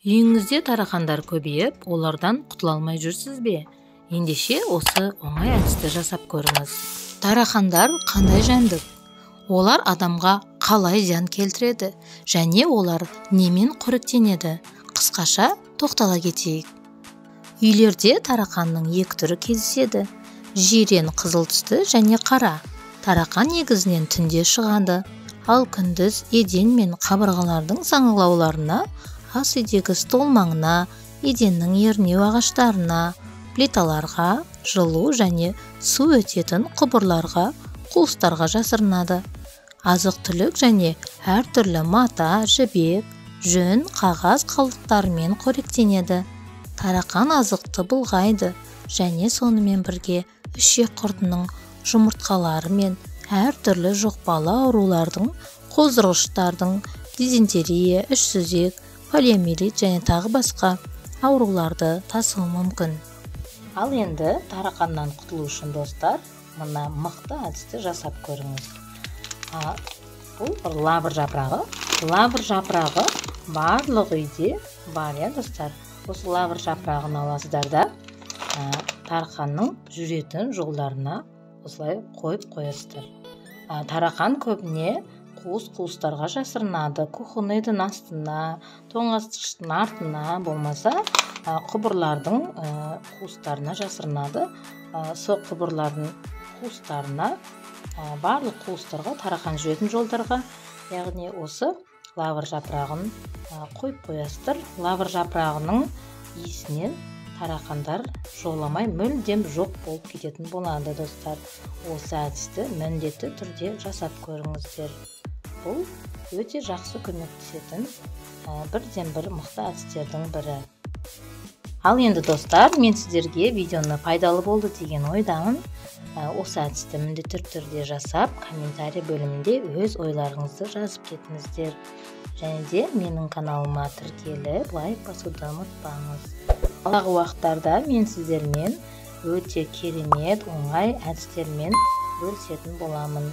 Үйіңізде тарақандар көбейіп, олардан құтыла алмай жүрсіз бе? Ендеше осы оңай әдісті жасап көріңіз. Тарақандар қандай жәндік? Олар адамға қалай зиян келтіреді және олар немен қоректенеді? Қысқаша тоқтала кетейік. Үйлерде тарақанның екі түрі кездеседі. Жирен қызыл түсті және қара. Тарақан негізінен түнде шығады, ал күндіз еден мен қабырғалардың саңылауларына, ас үйдегі стол маңына, еденнің ернеу ағаштарына, плиталарға, жылу және су өтетін құбырларға, қуыстарға жасырынады. Азық-түлік және әртүрлі мата, жібек, жүн, қағаз қалдықтарымен қоректенеді. Тарақан азықты былғайды және сонымен бірге ішек құртының жұмыртқалары мен әртүрлі жұқпалы аурулардың, қоздырғыштардың, дизентерия, ішсүзек, полиомиелит және тағы басқа ауруларды тасуы мүмкін. Ал енді тарақаннан құтылу үшін достар, мына мықты әдісті жасап көріңіз. Бұл лавр жапырағы. Лавр жапырағы барлық үйде бар, достар. Осы лавр жапырағын аласыздар да тарақанның жүретін жолдарына осылай қойып қоясыздар. Тарақан көбіне қуыстарға жасырынады, кухонныйдың астына, тоңазытқыштың артына, болмаса құбырлардың қуыстарына жасырынады. Сол құбырлардың қуыстарына, барлық қуыстарға, тарақан жүретін жолдарға, яғни осы лавр жапырағын қойып қоясыздар. Лавр жапырағының иісінен тарақандар жоламай мүлдем жоқ болып кететін болады, достар. Осы әдісті міндетті түрде жасап көріңіздер. Бұл өте жақсы көмектесетін бірден бір мықты әдістердің бірі. Ал енді достар, мен сіздерге видеоны пайдалы болды деген ойдамын. Осы әдісті міндетті түрде жасап, комментарий бөлімінде өз ойларыңызды жазып кетіңіздер. Және де менің каналыма тіркеліп, лайк басуды ұмытпаңыз. Алдағы уақыттарда мен сіздермен өте керемет, оңай әдістермен бөлісетін боламын.